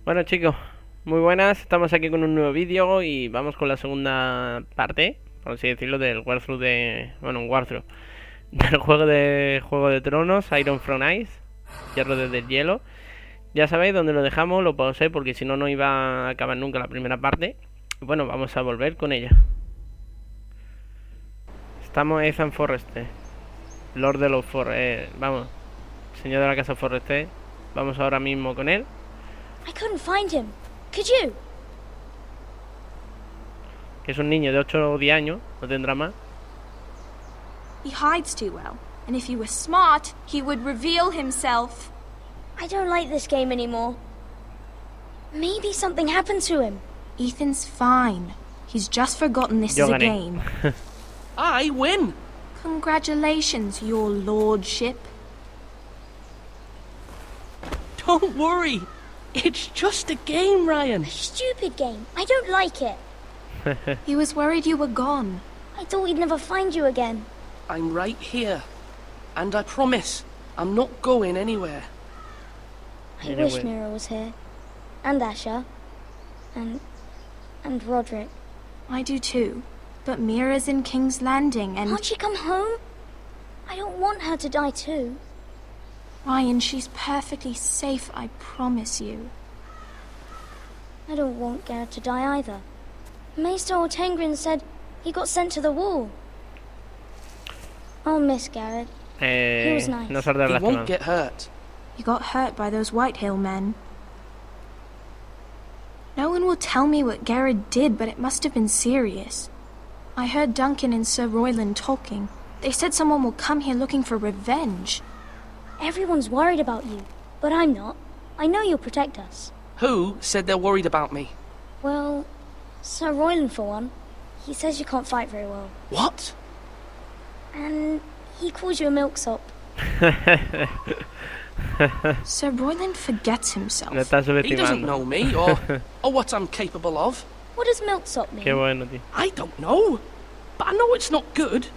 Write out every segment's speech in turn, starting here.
Bueno chicos, muy buenas, estamos aquí con un nuevo vídeo y vamos con la segunda parte, por así decirlo, del walkthrough bueno, un walkthrough del Juego de Tronos, Iron from Ice, Hierro desde el Hielo. Ya sabéis dónde lo dejamos, lo pausé porque si no, no iba a acabar nunca la primera parte. Bueno, vamos a volver con ella. Estamos en Ethan Forrester, Lord de los vamos, señor de la casa Forrester. Vamos ahora mismo con él. I couldn't find him. Could you? Que es un niño de 8 o 10 años, no tendrá más. He hides too well, and if he were smart, he would reveal himself. I don't like this game anymore. Maybe something happened to him. Ethan's fine. He's just forgotten this Yo is a gané. game. I win! Congratulations, your lordship. Don't worry. It's just a game, Ryan. Stupid game. I don't like it. He was worried you were gone. I thought we'd never find you again. I'm right here. And I promise, I'm not going anywhere. I Anyway. wish Mira was here. And Asher. And Roderick. I do too. But Mira's in King's Landing and... Can't she come home? I don't want her to die too. Ryan, she's perfectly safe, I promise you. I don't want Garrett to die either. Maester Ortengrin said he got sent to the wall. I'll miss Garrett. He was nice. No saldrá He won't lastimado. get hurt. You got hurt by those Whitehill men. No one will tell me what Garrett did, but it must have been serious. I heard Duncan and Sir Royland talking. They said someone will come here looking for revenge. Everyone's worried about you, but I'm not. I know you'll protect us. Who said they're worried about me? Well, Sir Royland for one. He says you can't fight very well. What? And he calls you a milksop. Sir Royland forgets himself. No estás He doesn't subestimando. know me or what I'm capable of. What does milksop mean? Qué bueno, tío. I don't know. But I know it's not good.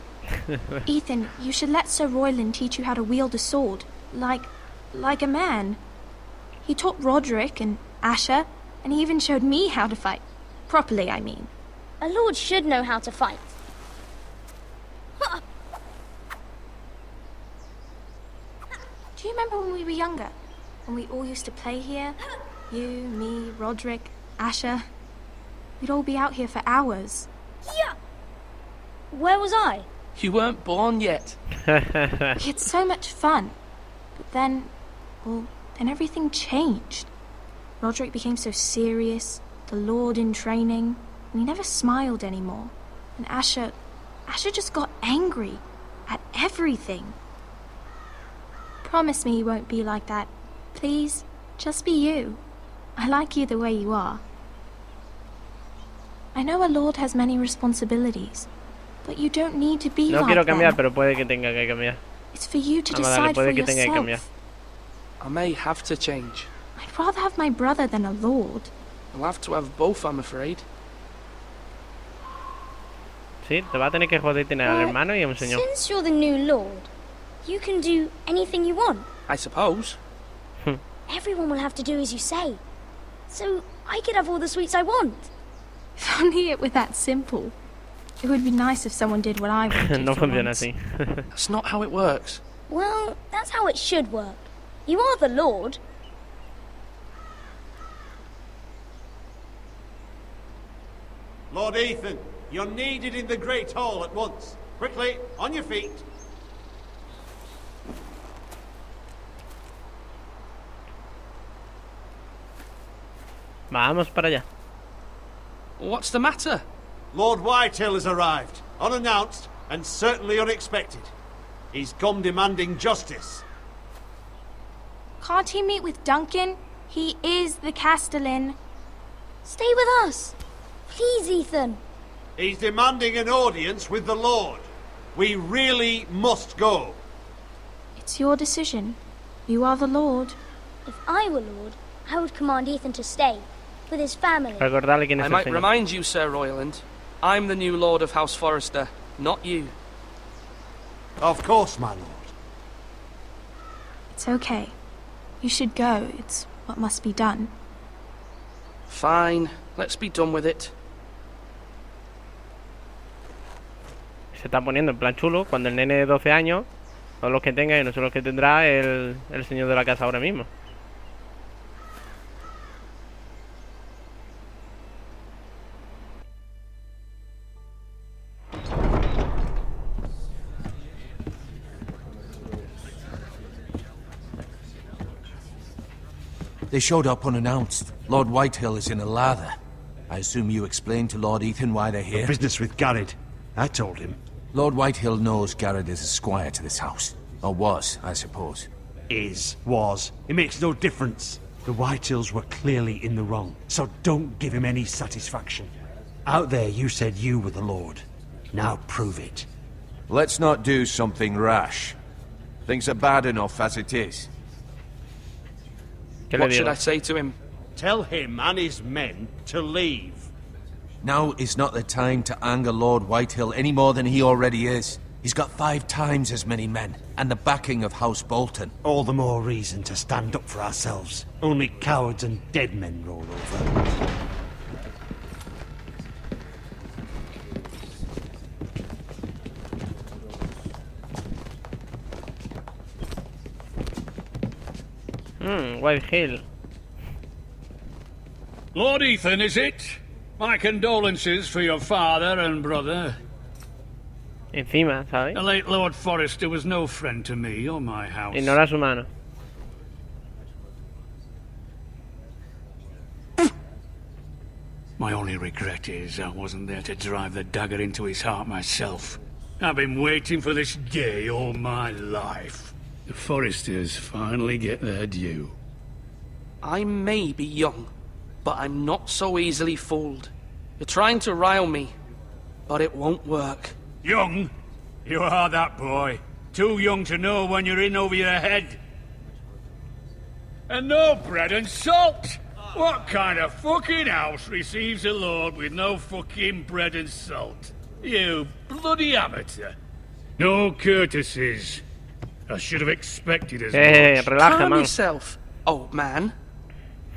Ethan, you should let Sir Royland teach you how to wield a sword. Like a man. He taught Roderick and Asher, and he even showed me how to fight. Properly, I mean. A lord should know how to fight. Do you remember when we were younger? When we all used to play here? You, me, Roderick, Asher. We'd all be out here for hours. Yeah. Where was I? You weren't born yet. We had so much fun. But then, then everything changed. Roderick became so serious, the Lord in training, and he never smiled anymore. And Asher just got angry at everything. Promise me you won't be like that. Please, just be you. I like you the way you are. I know a lord has many responsibilities, but you don't need to be No like quiero cambiar, them. pero puede que tenga que cambiar. It's for you to Vamos a darle, decide for puede que tenga que cambiar. yourself. I may have to change. I'd rather have my brother than a lord. I'll have to have both, I'm afraid. Sí, te va a tener que joder tener al hermano y a un señor. Since you're the new lord, you can do anything you want. I suppose. Everyone will have to do as you say. So I could have all the sweets I want. If only it were that simple. It would be nice if someone did what I wanted No for funciona once. así. That's not how it works. Well, that's how it should work. You are the lord. Lord Ethan, you're needed in the Great Hall at once. Quickly, on your feet. Vamos para allá. What's the matter? Lord Whitehill has arrived, unannounced and certainly unexpected. He's come demanding justice. Can't he meet with Duncan? He is the Castellan. Stay with us. Please, Ethan. He's demanding an audience with the Lord. We really must go. It's your decision. You are the Lord. If I were lord, I would command Ethan to stay with his family. Recordarle quién es I el might señor. remind you, Sir Royland. I'm the new Lord of House Forrester, not you. Of course, my lord. It's okay. You should go. It's what must be done. Fine, let's be done with it. Se está poniendo en plan chulo cuando el nene de 12 años, todos los que tenga y no son los que tendrá el señor de la casa ahora mismo. They showed up unannounced. Lord Whitehill is in a lather. I assume you explained to Lord Ethan why they're here? Business with Garrett. I told him. Lord Whitehill knows Garrett is a squire to this house. Or was, I suppose. Was. It makes no difference. The Whitehills were clearly in the wrong, so don't give him any satisfaction. Out there you said you were the Lord. Now prove it. Let's not do something rash. Things are bad enough as it is. ¿Qué le What should digo? I say to him? Tell him and his men to leave. Now is not the time to anger Lord Whitehill any more than he already is. He's got 5 times as many men, and the backing of House Bolton. All the more reason to stand up for ourselves. Only cowards and dead men roll over. Whitehill. Lord Ethan, is it? My condolences for your father and brother. Encima, ¿sabes? The late Lord Forrester was no friend to me or my house. Ignora su mano. My only regret is I wasn't there to drive the dagger into his heart myself. I've been waiting for this day all my life. The Forresters finally get their due. I may be young, but I'm not so easily fooled. You're trying to rile me, but it won't work. Young? You are that boy. Too young to know when you're in over your head. And no bread and salt! What kind of fucking house receives a lord with no fucking bread and salt? You bloody amateur. No courtesies. I should have expected as much. Relaja, Calm man. yourself, old man.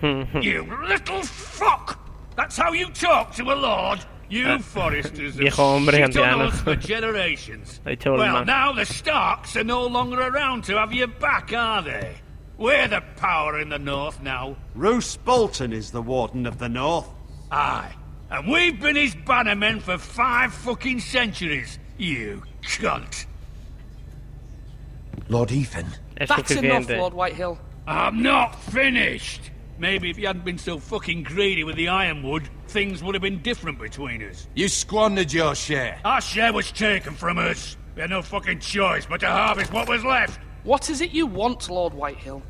You little fuck! That's how you talk to a lord? You Forresters have Viejo hombre shit on anciano. us for generations. Ha dicho el Well, man. now the Starks are no longer around to have you back, are they? We're the power in the north now. Roose Bolton is the Warden of the North. Aye. And we've been his bannermen for 5 fucking centuries, you cunt. Lord Ethan. Es That's enough, suficiente. Lord Whitehill. I'm not finished. Maybe if you hadn't been so fucking greedy with the ironwood, things would have been different between us. You squandered your share. Our share was taken from us. We had no fucking choice but to harvest what was left. What is it you want, Lord Whitehill?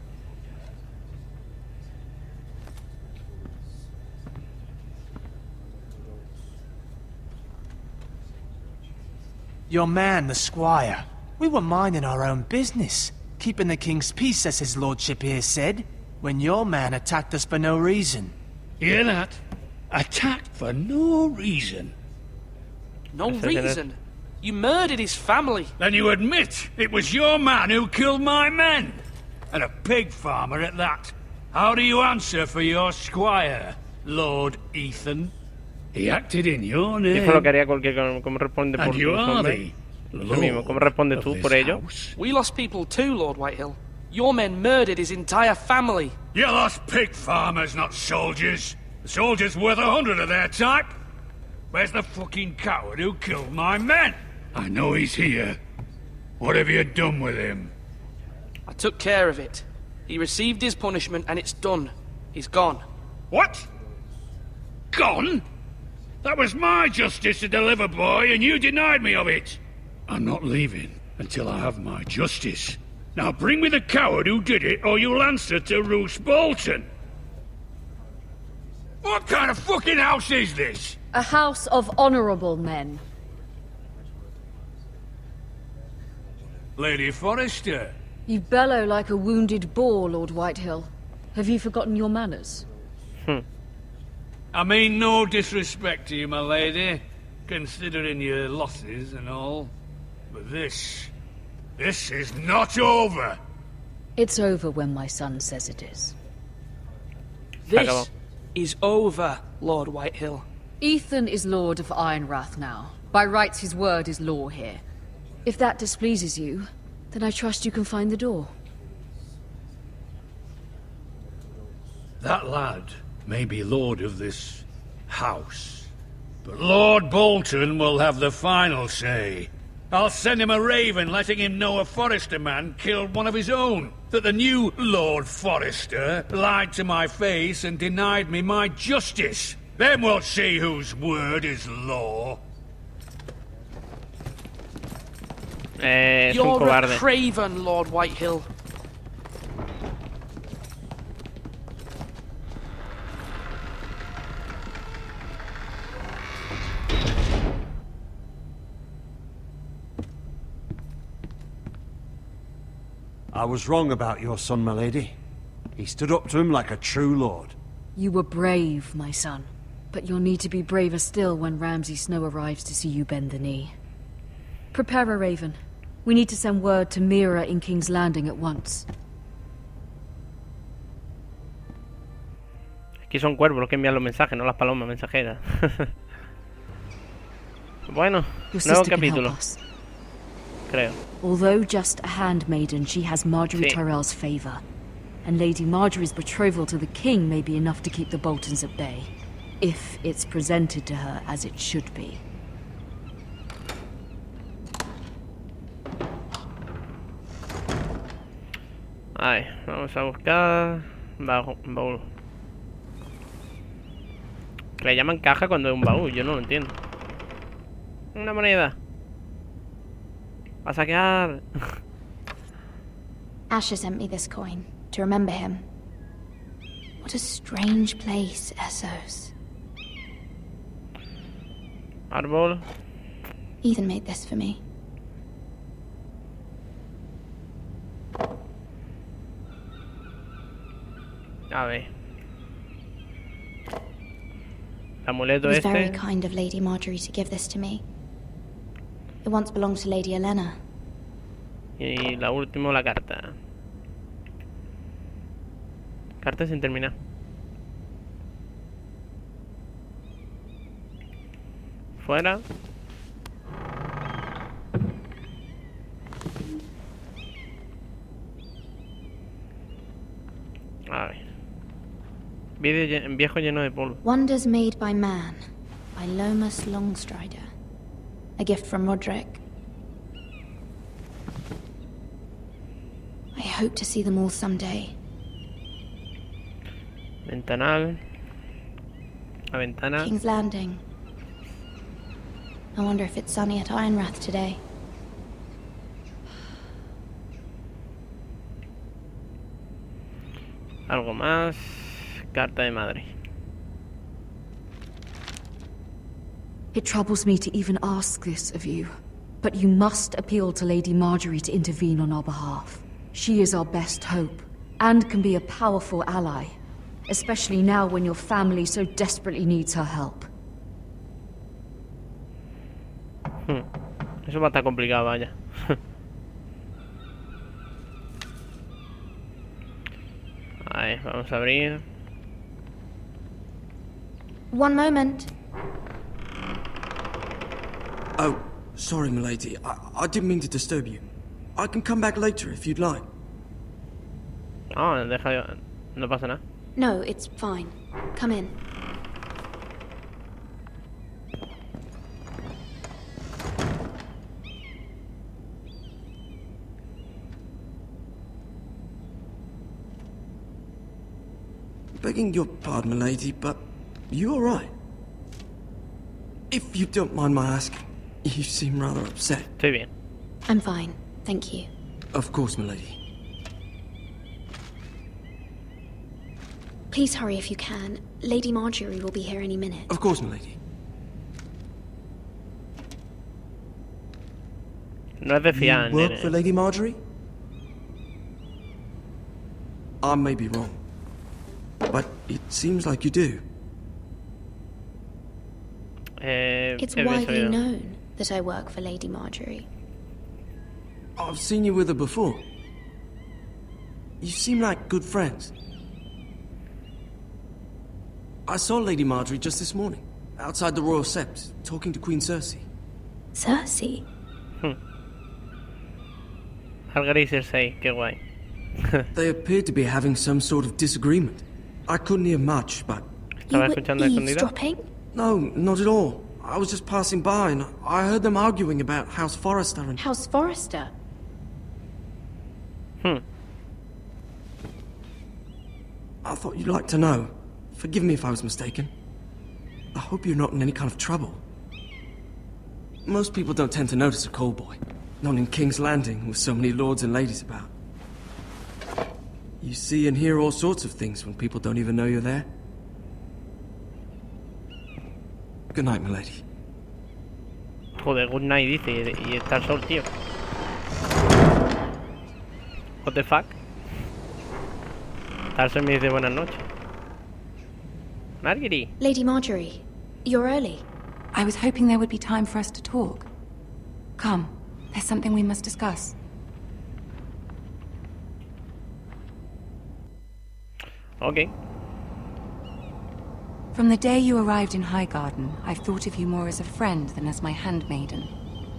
Your man, the squire. We were minding our own business, keeping the king's peace, as his lordship here said, when your man attacked us for no reason. Hear that? Attacked for no reason. No reason. You murdered his family. Then you admit it was your man who killed my men. And a pig farmer at that. How do you answer for your squire, Lord Ethan? He acted in your name. Dijo lo que haría cualquier... ¿Cómo responde por And you tu are nombre? the Lo mismo, ¿cómo lord respondes of tú this por ello? house. We lost people too, Lord Whitehill. Your men murdered his entire family. You lost pig farmers, not soldiers. The soldiers worth 100 of their type. Where's the fucking coward who killed my men? I know he's here. What have you done with him? I took care of it. He received his punishment and it's done. He's gone. What? Gone? That was my justice to deliver, boy, and you denied me of it. I'm not leaving until I have my justice. Now bring me the coward who did it, or you'll answer to Roose Bolton. What kind of fucking house is this? A house of honorable men. Lady Forrester. You bellow like a wounded boar, Lord Whitehill. Have you forgotten your manners? I mean no disrespect to you, my lady, considering your losses and all. But this is not over. It's over when my son says it is. This is over, Lord Whitehill. Ethan is Lord of Ironrath now. By rights, his word is law here. If that displeases you, then I trust you can find the door. That lad may be lord of this house, but Lord Bolton will have the final say. I'll send him a raven letting him know a Forrester man killed one of his own. That the new Lord Forrester lied to my face and denied me my justice. Then we'll see whose word is law. Es un You're a cobarde. craven, Lord Whitehill. I was wrong about your son, my lady. He stood up to him like a true lord. You were brave, my son. But you'll need to be braver still when Ramsay Snow arrives to see you bend the knee. Prepare a raven. We need to send word to Mira in King's Landing at once. Aquí son cuervos los que envían los mensajes, no las palomas mensajeras. Bueno, Your nuevo sister can help capítulo, us. creo. Although just a handmaiden, she has Marjorie Sí. Tyrell's favor. And Lady Marjorie's betrothal to the king may be enough to keep the Boltons at bay. If it's presented to her as it should be. Ay, vamos a buscar baúl. Le llaman caja cuando es un baúl, yo no lo entiendo. Una moneda. Va a saquear. Asher sent me this coin to remember him. What a strange place, Essos. Árbol. Ethan made this for me. A ver. El amuleto It was very este. kind of Lady Marjorie to give this to me. It once belonged to Lady Elena. Y la última, la carta. Carta sin terminar. Fuera. A ver. Viejo lleno de polvo. Wonders Made by Man, by Lomas Longstrider. A gift from Roderick. I hope to see them all someday. Ventanal. La ventana. King's Landing. I wonder if it's sunny at Ironrath today. Algo más. Carta de madre. It troubles me to even ask this of you, but you must appeal to Lady Marjorie to intervene on our behalf. She is our best hope, and can be a powerful ally, especially now when your family so desperately needs her help. Eso va a estar complicado, vaya. A ver, vamos a abrir. One moment. Oh, sorry, milady. I didn't mean to disturb you. I can come back later if you'd like. Ah, deja. No pasa nada. No, it's fine. Come in. Begging your pardon, milady, but you all right? If you don't mind my asking, you seem rather upset. Estoy bien. I'm fine, thank you. Of course, milady. Please hurry if you can. Lady Marjorie will be here any minute. Of course, milady. No es de fiar, You work nene. for Lady Marjorie? I may be wrong, but it seems like you do. It's he widely sabido. known that I work for Lady Marjorie. I've seen you with her before. You seem like good friends. I saw Lady Marjorie just this morning, outside the Royal Sept, talking to Queen Cersei. Cersei? Algar y Cersei, qué guay. They appeared to be having some sort of disagreement. I couldn't hear much, but... ¿Estaba escuchando escondido? Eavesdropping? No, not at all. I was just passing by and I heard them arguing about House Forrester and... House Forrester? I thought you'd like to know. Forgive me if I was mistaken. I hope you're not in any kind of trouble. Most people don't tend to notice a callboy. Not in King's Landing, with so many lords and ladies about. You see and hear all sorts of things when people don't even know you're there. Good night, milady. Joder, good night dice, y está el sol, tío. What the fuck? Está el sol y me dice buenas noches. Marjorie. Lady Marjorie, you're early. I was hoping there would be time for us to talk. Come, there's something we must discuss. Okay. From the day you arrived in Highgarden, I've thought of you more as a friend than as my handmaiden.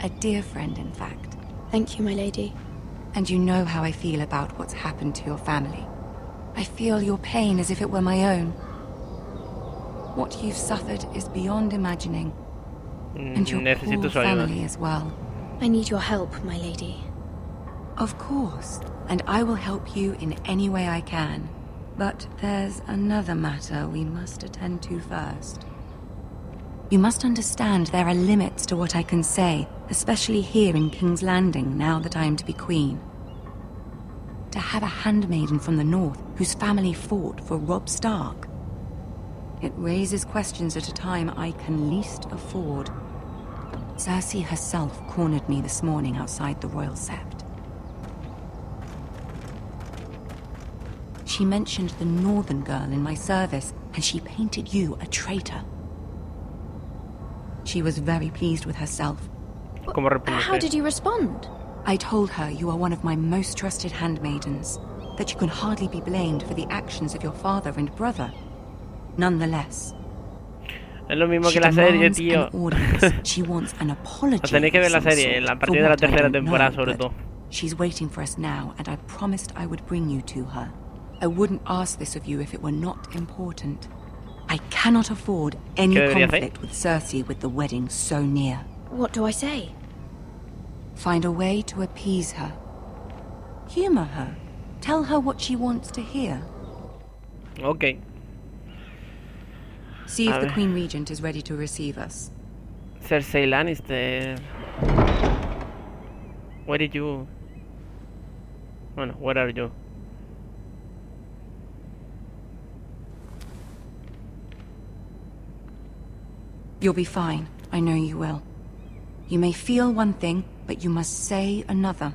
A dear friend, in fact. Thank you, my lady. And you know how I feel about what's happened to your family. I feel your pain as if it were my own. What you've suffered is beyond imagining. And your poor family as well. I need your help, my lady. Of course. And I will help you in any way I can. But there's another matter we must attend to first. You must understand there are limits to what I can say, especially here in King's Landing, now that I am to be queen. To have a handmaiden from the north whose family fought for Robb Stark. It raises questions at a time I can least afford. Cersei herself cornered me this morning outside the Royal Sept. She mentioned the northern girl in my service, and she painted you a traitor. She was very pleased with herself. How did you respond? I told her you are one of my most trusted handmaidens, that you can hardly be blamed for the actions of your father and brother. Nonetheless, es lo mismo que la serie, tío. She wants an apology. Tenéis que ver la serie, a partir de la tercera temporada sobre todo. She's waiting for us now, and I promised I would bring you to her. I wouldn't ask this of you if it were not important. I cannot afford any conflict with Cersei with the wedding so near. What do I say? Find a way to appease her. Humor her. Tell her what she wants to hear. Okay. See if the Queen Regent is ready to receive us. Cersei Lannister. Where did you... Bueno, where are you? You'll be fine. I know you will. You may feel one thing, but you must say another.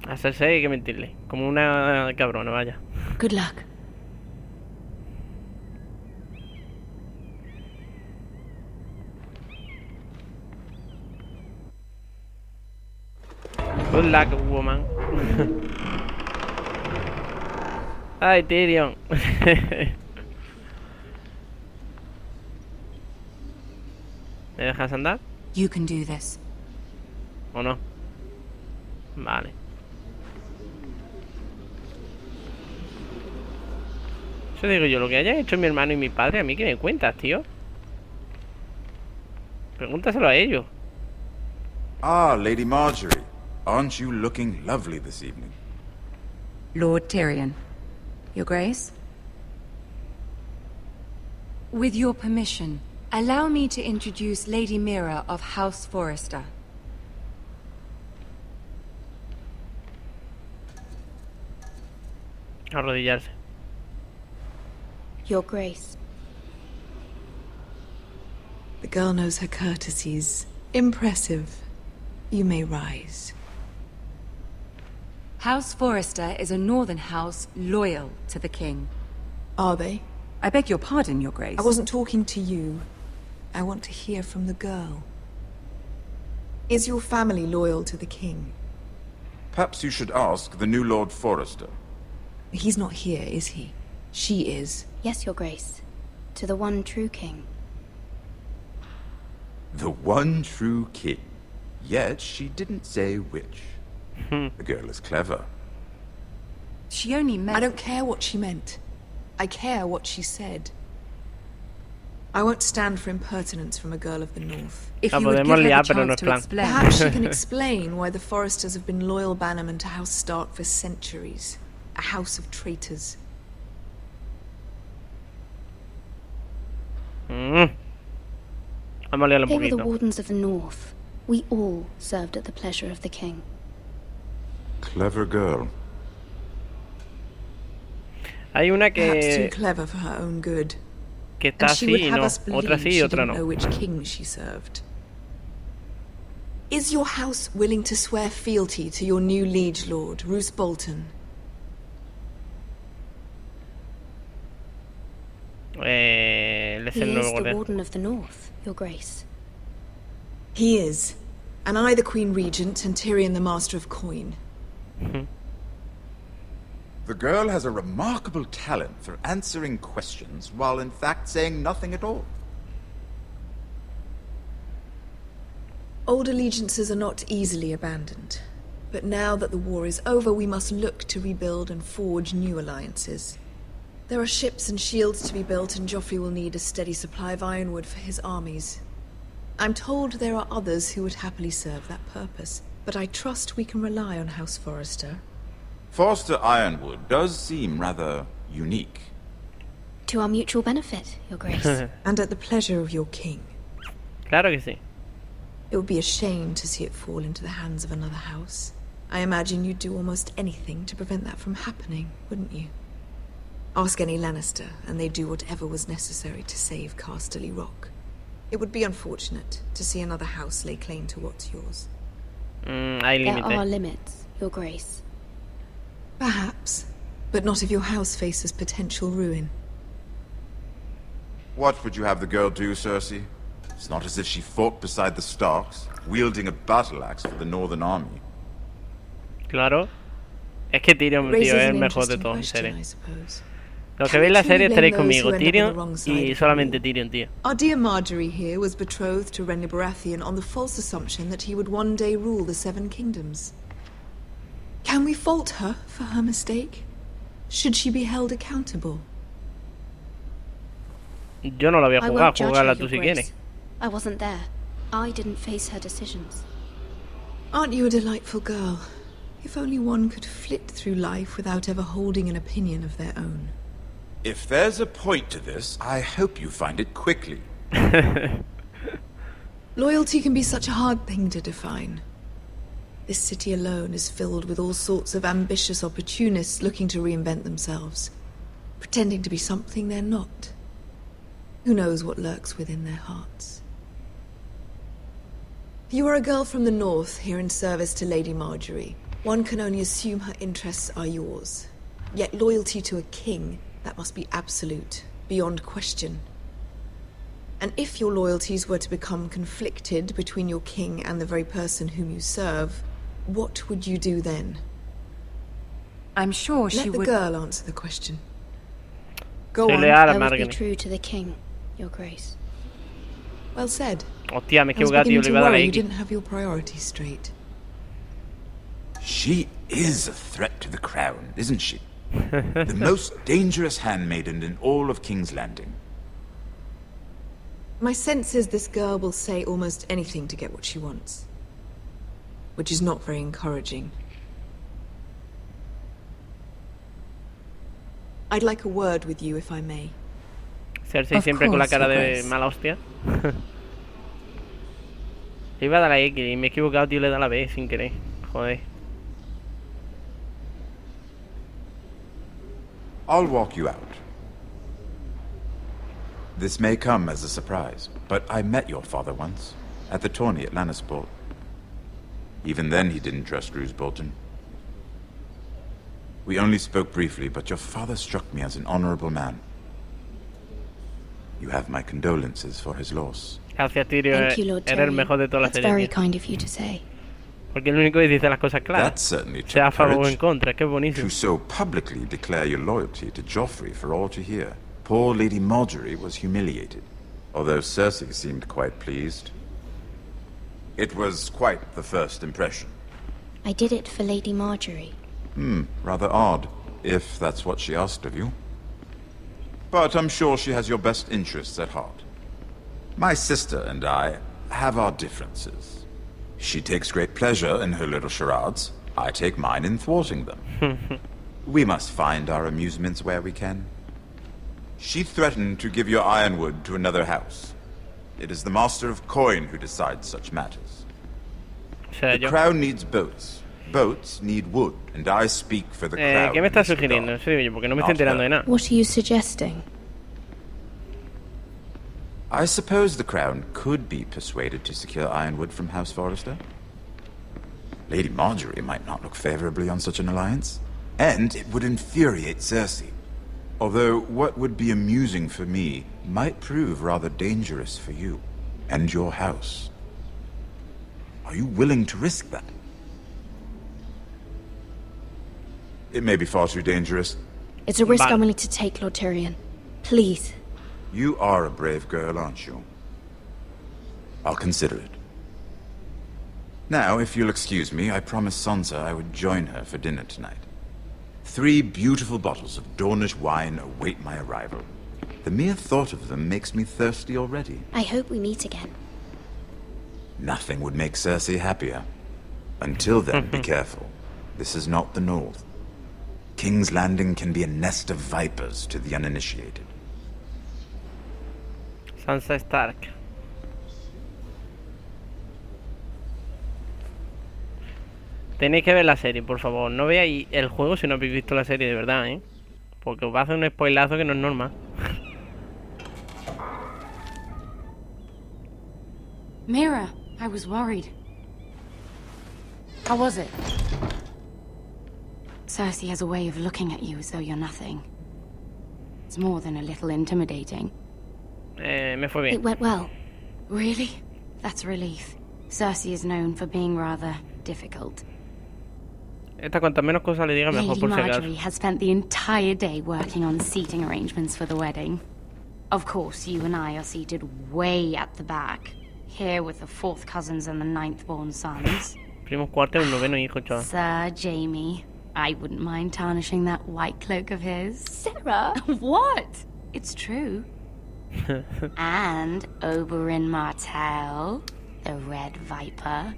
A Cersei hay que mentirle. Como una cabrona, vaya. Good luck. Good luck, woman. Ay, Tyrion. ¿Me dejas andar? You can do this. ¿O no? Vale. Eso digo yo, lo que hayan hecho mi hermano y mi padre, ¿a mí qué me cuentas, tío? Pregúntaselo a ellos. Ah, Lady Marjorie. Aren't you looking lovely this evening? Lord Tyrion. Your Grace? With your permission, allow me to introduce Lady Mira of House Forrester. Arrodillarse. Your Grace. The girl knows her courtesies. Impressive. You may rise. House Forrester is a northern house loyal to the king. Are they? I beg your pardon, Your Grace. I wasn't talking to you. I want to hear from the girl. Is your family loyal to the king? Perhaps you should ask the new Lord Forrester. He's not here, is he? She is. Yes, Your Grace. To the one true king. The one true king. Yet she didn't say which. The girl is clever. She only meant... I don't care what she meant. I care what she said. I won't stand for impertinence from a girl of the North. If you would give her the chance to explain. Perhaps she can explain why the Forresters have been loyal bannermen to House Stark for centuries. A house of traitors. Vamos a liarlo un They were the poquito. Wardens of the North. We all served at the pleasure of the king. Clever girl. Hay una Perhaps too que clever for her own good. está And she would así y have no. us believe Otra sí she y otra didn't know no. which king she served. Is your house willing to swear fealty to your new liege lord, Roose Bolton? Él es He el is nuevo the guardián. Warden of the North, Your Grace. He is. And I the Queen Regent and Tyrion the Master of Coin. The girl has a remarkable talent for answering questions while in fact saying nothing at all. Old allegiances are not easily abandoned. But now that the war is over, we must look to rebuild and forge new alliances. There are ships and shields to be built, and Joffrey will need a steady supply of ironwood for his armies. I'm told there are others who would happily serve that purpose, but I trust we can rely on House Forrester. Forster Ironwood does seem rather unique. To our mutual benefit, Your Grace. And at the pleasure of your king. Claro que sí. It would be a shame to see it fall into the hands of another house. I imagine you'd do almost anything to prevent that from happening, wouldn't you? Ask any Lannister, and they'd do whatever was necessary to save Casterly Rock. It would be unfortunate to see another house lay claim to what's yours. Hay There are límite. limits, Your Grace. Perhaps, but not if your house faces potential ruin. What would you have the girl do, Cersei? It's not as if she fought beside the Starks, wielding a battle axe for the Northern Army. Claro. Es que Tyrion, tío, Raises es el an mejor de interesting todos en question, serie. I suppose. Los que Can veis we la truly serie blame estaréis those conmigo, who end up on the Tyrion wrong side y of the solamente war? Tyrion, tío. Our dear Marjorie here was betrothed to Renly Baratheon on the false assumption that he would one day rule the Seven Kingdoms. Can we fault her for her mistake? Should she be held accountable? Yo no la voy a I jugar, won't judge her, jugala Your tú si Grace. quieres. I wasn't there. I didn't face her decisions. Aren't you a delightful girl? If only one could flit through life without ever holding an opinion of their own. If there's a point to this, I hope you find it quickly. Loyalty can be such a hard thing to define. This city alone is filled with all sorts of ambitious opportunists looking to reinvent themselves, pretending to be something they're not. Who knows what lurks within their hearts? You are a girl from the north, here in service to Lady Marjorie. One can only assume her interests are yours. Yet loyalty to a king, that must be absolute, beyond question. And if your loyalties were to become conflicted between your king and the very person whom you serve, what would you do then? I'm sure she Let the would... girl answer the question. Go Soy on. leal a I would be Margaery. true to the king, Your Grace. Well said. Hostia, me he I was equivocado, tío. beginning Le to iba a dar a worry you X. didn't have your priorities straight. She is a threat to the crown, isn't she? The most dangerous handmaiden in all of King's Landing. My sense is this girl will say almost anything to get what she wants. Which is not very encouraging. I'd like a word with you, if I may. Cersei Of siempre con la course, cara Your de Grace. mala hostia. Le iba a dar a X y me he equivocado, tío. Le da la B sin querer. Joder. I'll walk you out. This may come as a surprise, but I met your father once, at the tourney at Lannisport. Even then he didn't trust Roose Bolton. We only spoke briefly, but your father struck me as an honorable man. You have my condolences for his loss. Gracias, Tyrion. Thank you, Lord Eres el Tyrion. mejor de toda la That's serie, very tío. kind of you to say. Porque el único que dice las cosas claras. That certainly Sea a took favor o courage. en contra, es que es buenísimo. To so publicly declare your loyalty to Joffrey for all to hear. Poor Lady Marjorie was humiliated, although Cersei seemed quite pleased. It was quite the first impression. I did it for Lady Marjorie. Rather odd, if that's what she asked of you. But I'm sure she has your best interests at heart. My sister and I have our differences. She takes great pleasure in her little charades. I take mine in thwarting them. We must find our amusements where we can. She threatened to give your ironwood to another house. It is the Master of Coin who decides such matters. The crown needs boats. Boats need wood, and I speak for the crown. ¿Qué me estás sugiriendo? Sí, porque no me estoy enterando de nada. What are you suggesting? I suppose the crown could be persuaded to secure ironwood from House Forrester. Lady Marjorie might not look favorably on such an alliance, and it would infuriate Cersei. Although what would be amusing for me might prove rather dangerous for you and your house. Are you willing to risk that? It may be far too dangerous. It's a risk I'm willing to take, Lord Tyrion. Please. You are a brave girl, aren't you? I'll consider it. Now, if you'll excuse me, I promised Sansa I would join her for dinner tonight. 3 beautiful bottles of Dornish wine await my arrival. The mere thought of them makes me thirsty already. I hope we meet again. Nothing would make Cersei happier. Until then, be careful. This is not the North. King's Landing can be a nest of vipers to the uninitiated. Sansa Stark. Tenéis que ver la serie, por favor. No veáis el juego si no habéis visto la serie de verdad, ¿eh? Porque os va a hacer un spoilazo que no es normal. Mira, I was worried. How was it? Cersei has a way of looking at you as though you're nothing. It's more than a little intimidating. Me fue bien. It went well. Really? That's a relief. Cersei is known for being rather difficult. Esta cuantas menos cosas le diga mejor, Lady por si acaso. Marjorie has spent the entire day working on seating arrangements for the wedding. Of course, you and I are seated way at the back, here with the 4th cousins and the 9th-born sons. Primo cuarto y un noveno hijo, chaval. Sir Jaime, I wouldn't mind tarnishing that white cloak of his. Sarah! What? It's true. And Oberyn Martell, the Red Viper.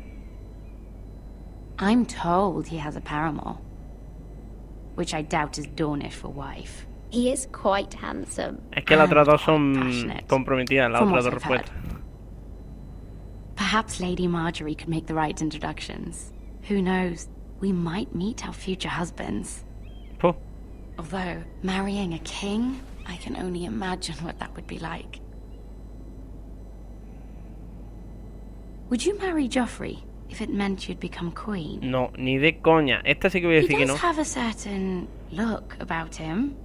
I'm told he has a paramour, which I doubt is Dornish for wife. He is quite handsome. Es que las otras dos son comprometidas, las otras dos respuestas. Perhaps Lady Marjorie could make the right introductions. Who knows? We might meet our future husbands. Puh. Although, marrying a king, I can only imagine what that would be like. Would you marry Joffrey if it meant you'd become queen? No, ni de coña. Esta sí que voy a decir que no. He does have a certain look about him.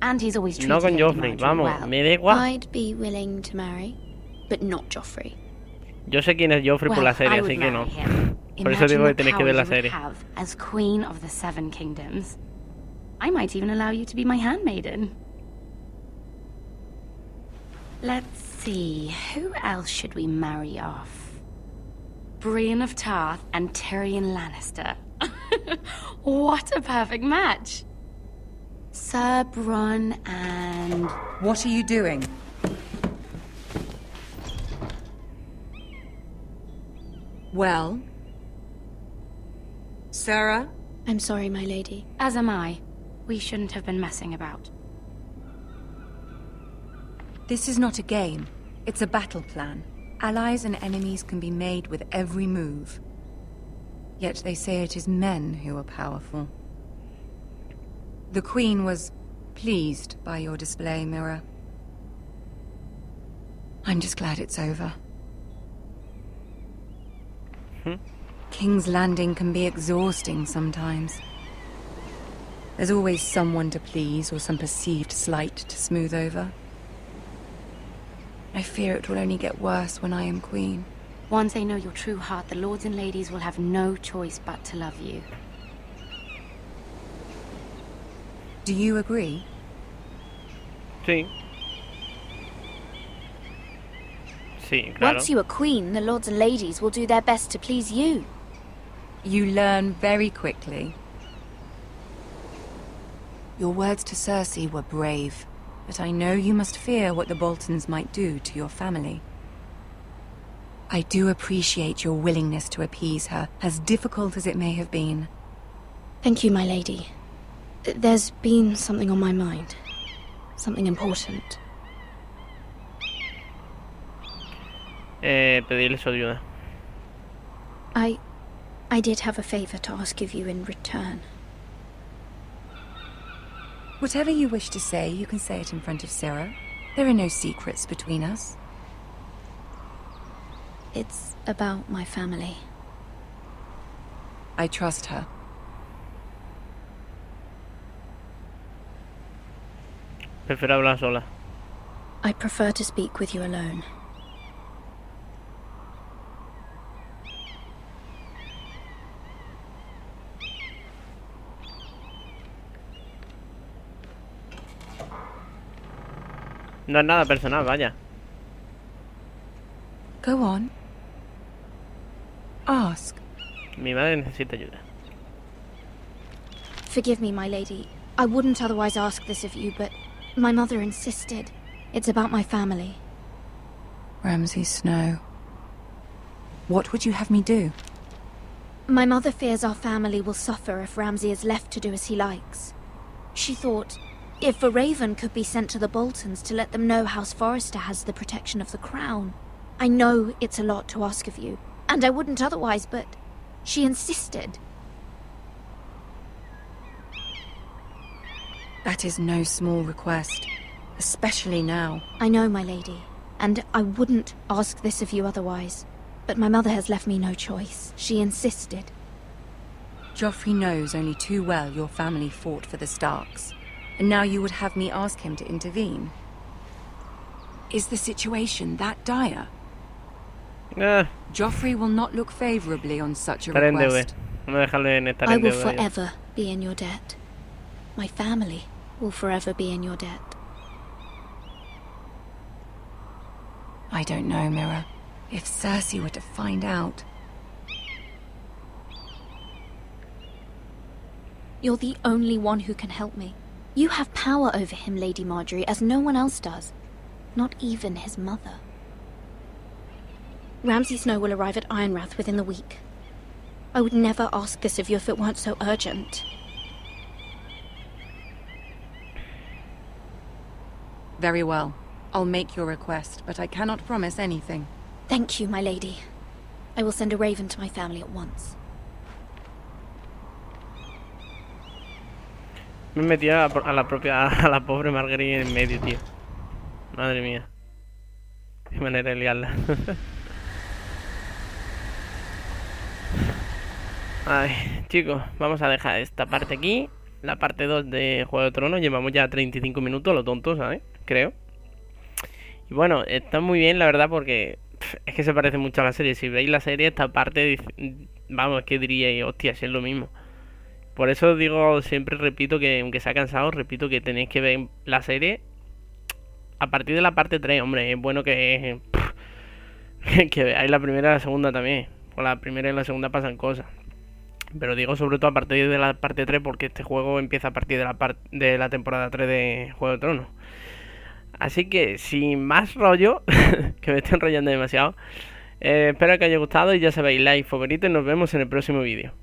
And he's always treated No con Lady Joffrey, Marjorie vamos, well. me da igual. I'd be willing to marry, but not Joffrey. Yo sé quién es Joffrey por la serie, así que no. Por eso digo que tenéis que ver la serie. As Queen of the 7 Kingdoms. I might even allow you to be my handmaiden. Let's see, who else should we marry off? Brienne of Tarth and Tyrion Lannister. What a perfect match! Sir Bronn and... What are you doing? Well? Sarah? I'm sorry, my lady. As am I. We shouldn't have been messing about. This is not a game. It's a battle plan. Allies and enemies can be made with every move. Yet they say it is men who are powerful. The Queen was pleased by your display, Mira. I'm just glad it's over. King's Landing can be exhausting sometimes. There's always someone to please or some perceived slight to smooth over. I fear it will only get worse when I am queen. Once they know your true heart, the lords and ladies will have no choice but to love you. Do you agree? Sí. Sí, claro. Once you are queen, the lords and ladies will do their best to please you. You learn very quickly. Your words to Cersei were brave, but I know you must fear what the Boltons might do to your family. I do appreciate your willingness to appease her, as difficult as it may have been. Thank you, my lady. There's been something on my mind. Something important. Pedirle su ayuda. I did have a favor to ask of you in return. Whatever you wish to say, you can say it in front of Sarah. There are no secrets between us. It's about my family. I trust her. Prefiero hablar sola. I prefer to speak with you alone. No es nada personal, vaya. Go on. Ask. Mi madre necesita ayuda. Forgive me, my lady. I wouldn't otherwise ask this of you, but my mother insisted. It's about my family. Ramsay Snow. What would you have me do? My mother fears our family will suffer if Ramsay is left to do as he likes. She thought, if a raven could be sent to the Boltons to let them know House Forrester has the protection of the crown. I know it's a lot to ask of you, and I wouldn't otherwise, but she insisted. That is no small request, especially now. I know, my lady, and I wouldn't ask this of you otherwise. But my mother has left me no choice. She insisted. Joffrey knows only too well your family fought for the Starks, and now you would have me ask him to intervene. Is the situation that dire? Joffrey will not look favorably on such a request. I will forever be in your debt. My family will forever be in your debt. I don't know, Mira. If Cersei were to find out... You're the only one who can help me. You have power over him, Lady Marjorie, as no one else does. Not even his mother. Ramsay Snow will arrive at Ironrath within the week. I would never ask this of you if it weren't so urgent. Very well. I'll make your request, but I cannot promise anything. Thank you, my lady. I will send a raven to my family at once. Me he metido a la pobre Marguerite en medio, tío. Madre mía. Qué manera de liarla. Ay, chicos, vamos a dejar esta parte aquí. La parte 2 de Juego de Tronos. Llevamos ya 35 minutos, lo tonto, ¿sabes? Creo. Y bueno, está muy bien, la verdad, porque es que se parece mucho a la serie. Si veis la serie, esta parte, vamos, que diríais, hostia, si es lo mismo. Por eso digo, siempre repito que, aunque sea cansado, repito que tenéis que ver la serie a partir de la parte 3, hombre. Es bueno que veáis la primera y la segunda también. Por la primera y la segunda pasan cosas. Pero digo sobre todo a partir de la parte 3, porque este juego empieza a partir de la temporada 3 de Juego de Tronos. Así que, sin más rollo, que me estoy enrollando demasiado, espero que haya gustado y ya sabéis, like, favorito y nos vemos en el próximo vídeo.